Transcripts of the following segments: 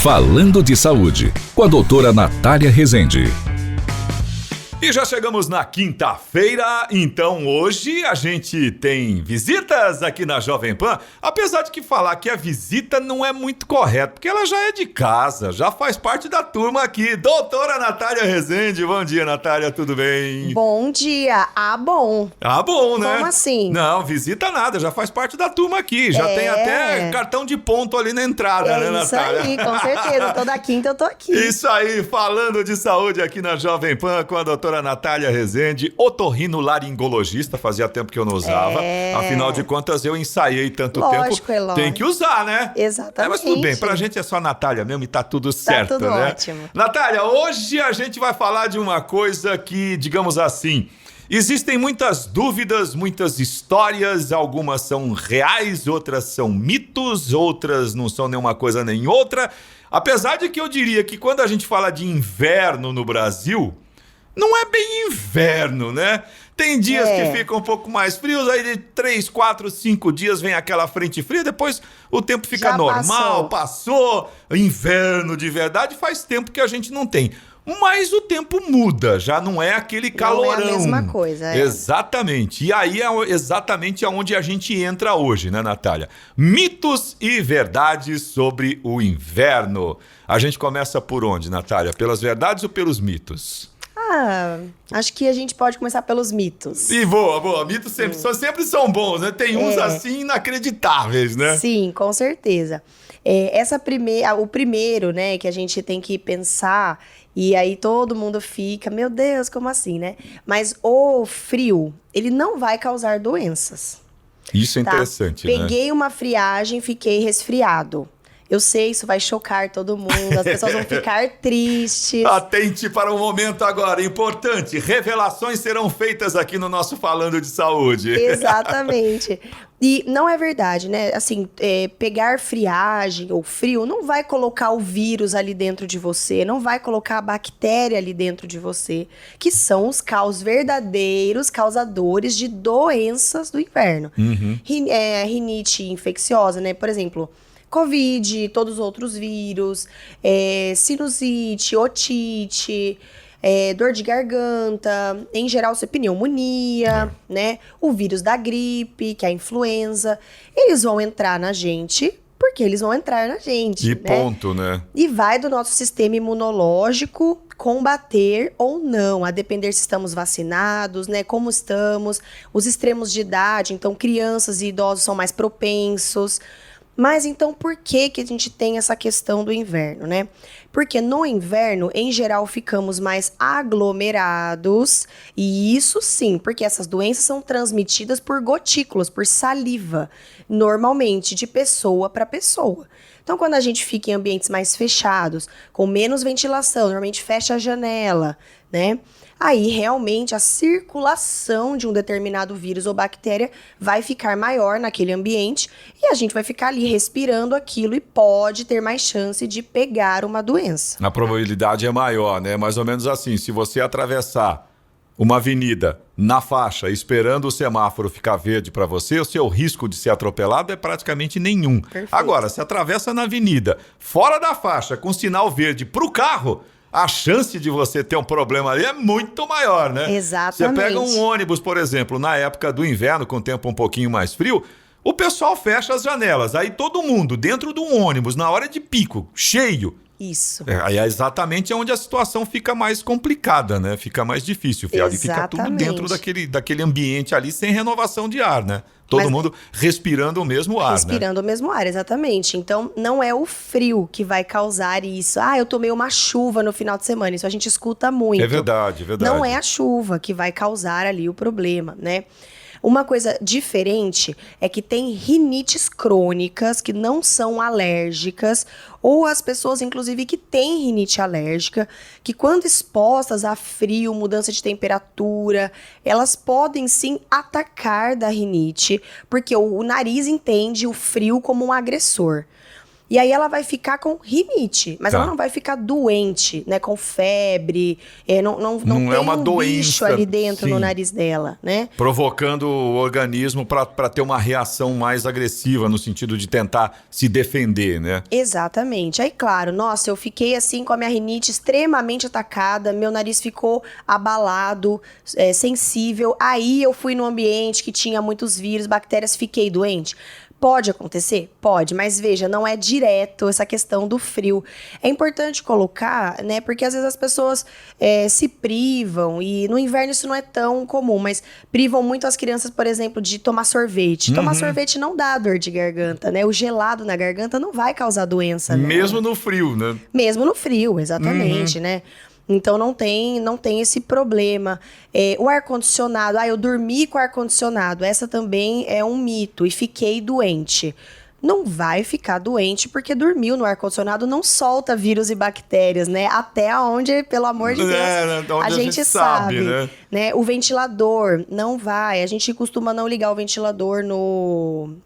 Falando de Saúde, com a doutora Natália Rezende. E já chegamos na quinta-feira, então hoje a gente tem visitas aqui na Jovem Pan, apesar de que falar que a visita não é muito correto, porque ela já é de casa, já faz parte da turma aqui. Doutora Natália Rezende, bom dia, Natália, tudo bem? Bom dia, bom. Bom, né? Como assim? Não, visita nada, já faz parte da turma aqui, já tem até cartão de ponto ali na entrada, né, Natália? Isso aí, com certeza, toda quinta eu tô aqui. Isso aí, falando de saúde aqui na Jovem Pan com a doutora Natália Rezende, otorrinolaringologista, fazia tempo que eu não usava. Afinal de contas, eu ensaiei tanto Lógico, tempo. Eloy. Tem que usar, né? Exatamente. Mas tudo bem, pra gente é só Natália mesmo e tá tudo certo, tudo né? ótimo. Natália, hoje a gente vai falar de uma coisa que, digamos assim, existem muitas dúvidas, muitas histórias, algumas são reais, outras são mitos, outras não são nenhuma coisa nem outra. Apesar de que eu diria que quando a gente fala de inverno no Brasil, não é bem inverno, né? Tem dias que ficam um pouco mais frios, aí de 3, 4, 5 dias vem aquela frente fria, depois o tempo fica Já normal, passou. Inverno de verdade faz tempo que a gente não tem. Mas o tempo muda, já não é aquele calorão. Não é a mesma coisa, Exatamente. E aí é exatamente aonde a gente entra hoje, né, Natália? Mitos e verdades sobre o inverno. A gente começa por onde, Natália? Pelas verdades ou pelos mitos? Acho que a gente pode começar pelos mitos. E boa. Mitos sempre são bons, né? Tem uns assim inacreditáveis, né? Sim, com certeza. O primeiro, né, que a gente tem que pensar, e aí todo mundo fica, meu Deus, como assim, né? Mas o frio, ele não vai causar doenças. Isso é tá? interessante, né? Peguei uma friagem, fiquei resfriado. Eu sei, isso vai chocar todo mundo, as pessoas vão ficar tristes. Atente para o momento agora, importante. Revelações serão feitas aqui no nosso Falando de Saúde. Exatamente. E não é verdade, né? Assim, pegar friagem ou frio não vai colocar o vírus ali dentro de você, não vai colocar a bactéria ali dentro de você, que são os verdadeiros causadores de doenças do inverno. Rinite infecciosa, né? Por exemplo, Covid, todos os outros vírus, sinusite, otite, dor de garganta, em geral, pneumonia, né? O vírus da gripe, que é a influenza, eles vão entrar na gente, porque eles vão entrar na gente, E né? ponto, né? E vai do nosso sistema imunológico combater ou não, a depender se estamos vacinados, né? Como estamos, os extremos de idade, então crianças e idosos são mais propensos. Mas então por que a gente tem essa questão do inverno, né? Porque no inverno, em geral, ficamos mais aglomerados, e isso sim, porque essas doenças são transmitidas por gotículas, por saliva, normalmente de pessoa para pessoa. Então, quando a gente fica em ambientes mais fechados, com menos ventilação, normalmente fecha a janela, né? Aí, realmente, a circulação de um determinado vírus ou bactéria vai ficar maior naquele ambiente e a gente vai ficar ali respirando aquilo e pode ter mais chance de pegar uma doença. A probabilidade é maior, né? Mais ou menos assim, se você atravessar uma avenida na faixa esperando o semáforo ficar verde para você, o seu risco de ser atropelado é praticamente nenhum. Perfeito. Agora, se atravessa na avenida, fora da faixa, com sinal verde para o carro, a chance de você ter um problema ali é muito maior, né? Exatamente. Você pega um ônibus, por exemplo, na época do inverno, com o tempo um pouquinho mais frio, o pessoal fecha as janelas. Aí todo mundo dentro de um ônibus, na hora de pico, cheio. Isso. Aí é exatamente onde a situação fica mais complicada, né? Fica mais difícil. Ali fica tudo dentro daquele ambiente ali, sem renovação de ar, né? Todo mundo respirando o mesmo ar, Respirando o mesmo ar, exatamente. Então, não é o frio que vai causar isso. Eu tomei uma chuva no final de semana. Isso a gente escuta muito. É verdade. Não é a chuva que vai causar ali o problema, né? Uma coisa diferente é que tem rinites crônicas que não são alérgicas, ou as pessoas, inclusive, que têm rinite alérgica, que quando expostas a frio, mudança de temperatura, elas podem sim atacar da rinite, porque o nariz entende o frio como um agressor. E aí ela vai ficar com rinite, mas Tá. ela não vai ficar doente, né? Com febre, não Não tem é uma um doença, bicho ali dentro sim. no nariz dela, né? Provocando o organismo para ter uma reação mais agressiva, no sentido de tentar se defender, né? Exatamente. Aí, claro, nossa, eu fiquei assim com a minha rinite extremamente atacada, meu nariz ficou abalado, sensível. Aí eu fui num ambiente que tinha muitos vírus, bactérias, fiquei doente. Pode acontecer? Pode, mas veja, não é direto essa questão do frio. É importante colocar, né, porque às vezes as pessoas se privam, e no inverno isso não é tão comum, mas privam muito as crianças, por exemplo, de tomar sorvete. Tomar sorvete não dá dor de garganta, né? O gelado na garganta não vai causar doença, né? Mesmo no frio, né? Mesmo no frio, exatamente, né? Então não tem esse problema. O ar-condicionado, eu dormi com ar-condicionado. Essa também é um mito e fiquei doente. Não vai ficar doente porque dormiu no ar-condicionado, não solta vírus e bactérias, né? Até onde, pelo amor de Deus, onde a gente sabe, né? O ventilador não vai. A gente costuma não ligar o ventilador no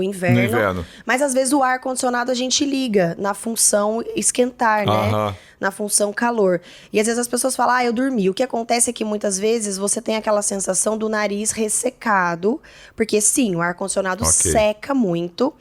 inverno. Mas às vezes o ar-condicionado a gente liga na função esquentar, né? Na função calor. E às vezes as pessoas falam, eu dormi. O que acontece é que muitas vezes você tem aquela sensação do nariz ressecado, porque sim, o ar-condicionado seca muito.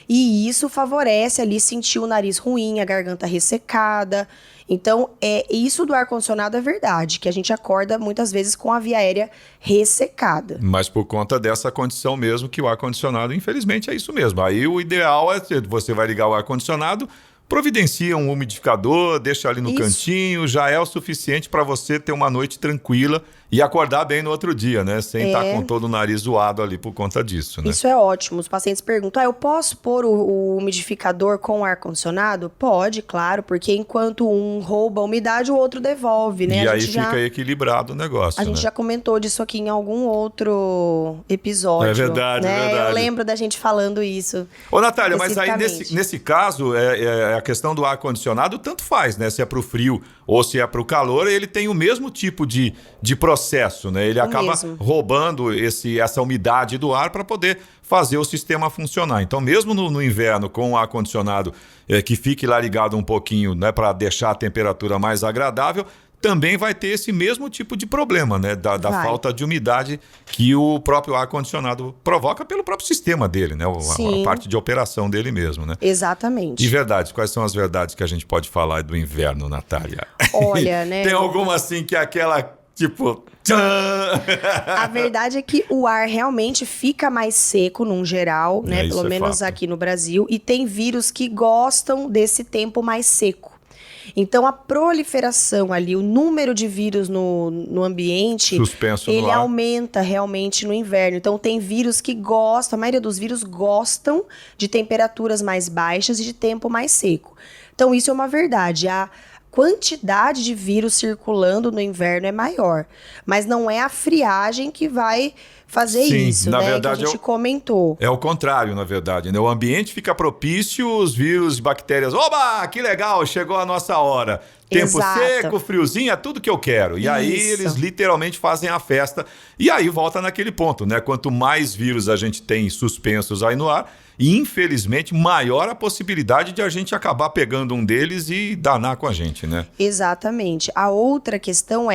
E isso favorece ali sentir o nariz ruim, a garganta ressecada. Então, isso do ar-condicionado é verdade, que a gente acorda muitas vezes com a via aérea ressecada. Mas por conta dessa condição mesmo, que o ar-condicionado, infelizmente, é isso mesmo. Aí o ideal é você vai ligar o ar-condicionado, providencia um umidificador, deixa ali no cantinho, já é o suficiente para você ter uma noite tranquila e acordar bem no outro dia, né? Sem estar com todo o nariz zoado ali por conta disso, né? Isso é ótimo. Os pacientes perguntam, eu posso pôr o umidificador com ar-condicionado? Pode, claro, porque enquanto um rouba a umidade, o outro devolve, né? E aí fica equilibrado o negócio, A gente já comentou disso aqui em algum outro episódio. É verdade, né? é verdade. Eu lembro da gente falando isso. Ô, Natália, mas aí nesse caso, a questão do ar-condicionado tanto faz, né? Se é para o frio ou se é para o calor, ele tem o mesmo tipo de processo, né? Ele acaba roubando essa umidade do ar para poder fazer o sistema funcionar. Então, mesmo no inverno, com o ar-condicionado que fique lá ligado um pouquinho, né, para deixar a temperatura mais agradável, também vai ter esse mesmo tipo de problema, né? Da falta de umidade que o próprio ar-condicionado provoca pelo próprio sistema dele, né? A parte de operação dele mesmo, né? Exatamente. E verdades, quais são as verdades que a gente pode falar do inverno, Natália? Olha, né? Tem alguma assim que é aquela, tipo... A verdade é que o ar realmente fica mais seco num geral, né? Pelo menos aqui no Brasil. E tem vírus que gostam desse tempo mais seco. Então, a proliferação ali, o número de vírus no ambiente, ele aumenta realmente no inverno. Então, tem vírus que gostam, a maioria dos vírus gostam de temperaturas mais baixas e de tempo mais seco. Então, isso é uma verdade. A quantidade de vírus circulando no inverno é maior, mas não é a friagem que vai fazer isso, na né? Verdade, que a gente comentou. É o contrário, na verdade, né? O ambiente fica propício, os vírus, bactérias, oba, que legal, chegou a nossa hora. Tempo seco, friozinho, é tudo que eu quero. E aí eles literalmente fazem a festa. E aí volta naquele ponto, né? Quanto mais vírus a gente tem suspensos aí no ar, infelizmente, maior a possibilidade de a gente acabar pegando um deles e danar com a gente, né? Exatamente. A outra questão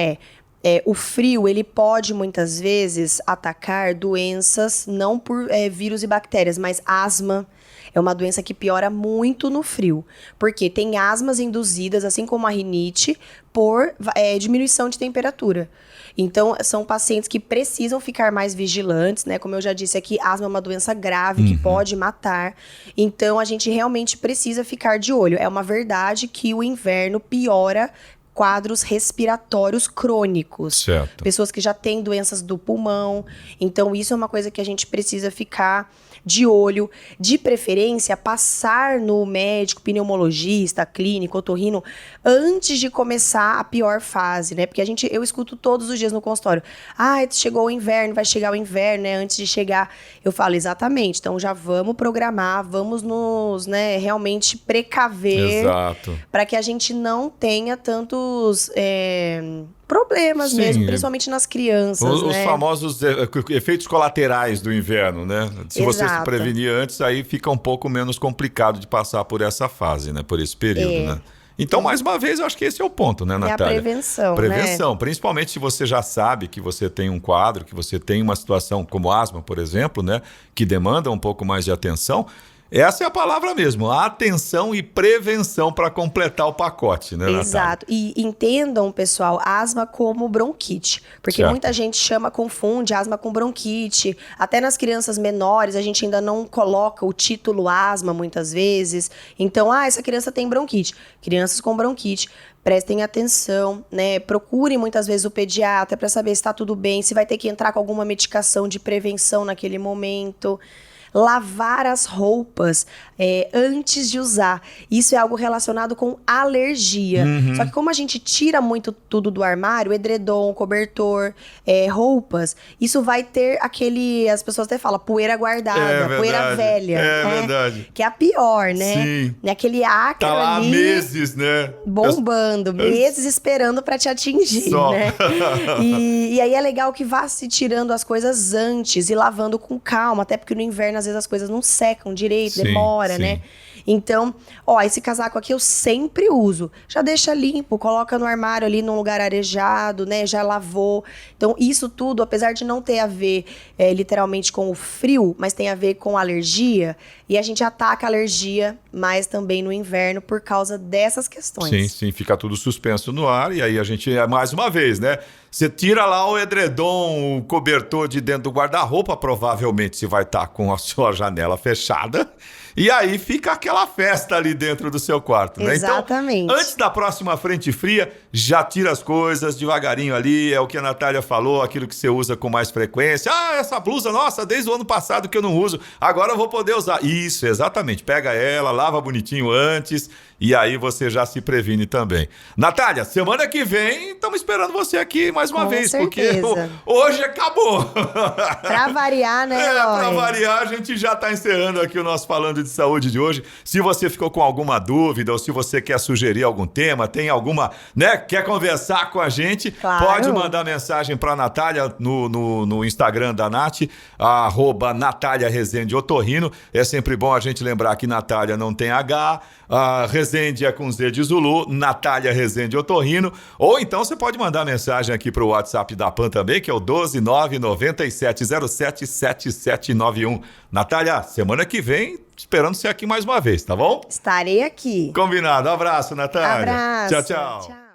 o frio, ele pode muitas vezes atacar doenças, não por vírus e bactérias, mas asma. É uma doença que piora muito no frio, porque tem asmas induzidas, assim como a rinite, por diminuição de temperatura. Então, são pacientes que precisam ficar mais vigilantes, né? Como eu já disse aqui, asma é uma doença grave que pode matar. Então, a gente realmente precisa ficar de olho. É uma verdade que o inverno piora quadros respiratórios crônicos. Certo. Pessoas que já têm doenças do pulmão. Então, isso é uma coisa que a gente precisa ficar de olho. De preferência, passar no médico, pneumologista, clínico, otorrino, antes de começar a pior fase, né? Porque eu escuto todos os dias no consultório. Chegou o inverno, vai chegar o inverno, né? Antes de chegar, eu falo, exatamente. Então, já vamos programar, vamos nos, né, realmente precaver. Exato. Para que a gente não tenha tantos problemas Sim. mesmo, principalmente nas crianças, Os né? famosos efeitos colaterais do inverno, né? Se você se Exato. prevenir antes, aí fica um pouco menos complicado de passar por essa fase, né? Por esse período, né? Então, mais uma vez, eu acho que esse é o ponto, né, Natália? É a prevenção, Prevenção, principalmente se você já sabe que você tem um quadro, que você tem uma situação como asma, por exemplo, né? Que demanda um pouco mais de atenção. Essa é a palavra mesmo, atenção e prevenção para completar o pacote, né, Natália? Exato. E entendam, pessoal, asma como bronquite. Porque Certo. muita gente confunde asma com bronquite. Até nas crianças menores, a gente ainda não coloca o título asma, muitas vezes. Então, essa criança tem bronquite. Crianças com bronquite, prestem atenção, né? Procurem muitas vezes o pediatra para saber se está tudo bem, se vai ter que entrar com alguma medicação de prevenção naquele momento. Lavar as roupas antes de usar. Isso é algo relacionado com alergia. Só que como a gente tira muito tudo do armário, edredom, cobertor, roupas, isso vai ter as pessoas até falam, poeira guardada, poeira velha. Verdade. Que é a pior, né? Sim. Aquele ácaro Tá lá há ali meses, né? bombando, meses esperando pra te atingir, Só. né? E aí é legal que vá se tirando as coisas antes e lavando com calma, até porque no inverno às vezes as coisas não secam direito, Sim, demora, sim. né? Então, esse casaco aqui eu sempre uso. Já deixa limpo, coloca no armário ali num lugar arejado, né? Já lavou. Então, isso tudo, apesar de não ter a ver literalmente com o frio, mas tem a ver com alergia. E a gente ataca a alergia mais também no inverno por causa dessas questões. Sim, sim, fica tudo suspenso no ar e aí a gente, mais uma vez, né? Você tira lá o edredom, o cobertor de dentro do guarda-roupa, provavelmente você vai estar com a sua janela fechada e aí fica aquela festa ali dentro do seu quarto, né? Exatamente. Então, antes da próxima frente fria, já tira as coisas devagarinho ali, é o que a Natália falou, aquilo que você usa com mais frequência. Essa blusa, nossa, desde o ano passado que eu não uso, agora eu vou poder usar. Isso, exatamente, pega ela, lava bonitinho antes e aí você já se previne também. Natália, semana que vem estamos esperando você aqui mais uma Com vez, certeza. porque hoje acabou. Pra variar, né, Pra Eloy? variar, a gente já tá encerrando aqui o nosso Falando de Saúde de hoje. Se você ficou com alguma dúvida ou se você quer sugerir algum tema, tem alguma, né, quer conversar com a gente, Claro. pode mandar mensagem pra Natália no Instagram da Nath, @Natália Rezende Otorrino. É sempre bom a gente lembrar que Natália não tem H, a Rezende é com Z de Zulu, Natália Rezende Otorrino. Ou então você pode mandar mensagem aqui pro WhatsApp da PAN também, que é o 12997077791. Natália, semana que vem, esperando você aqui mais uma vez, tá bom? Estarei aqui. Combinado. Abraço, Natália. Abraço. Tchau, tchau.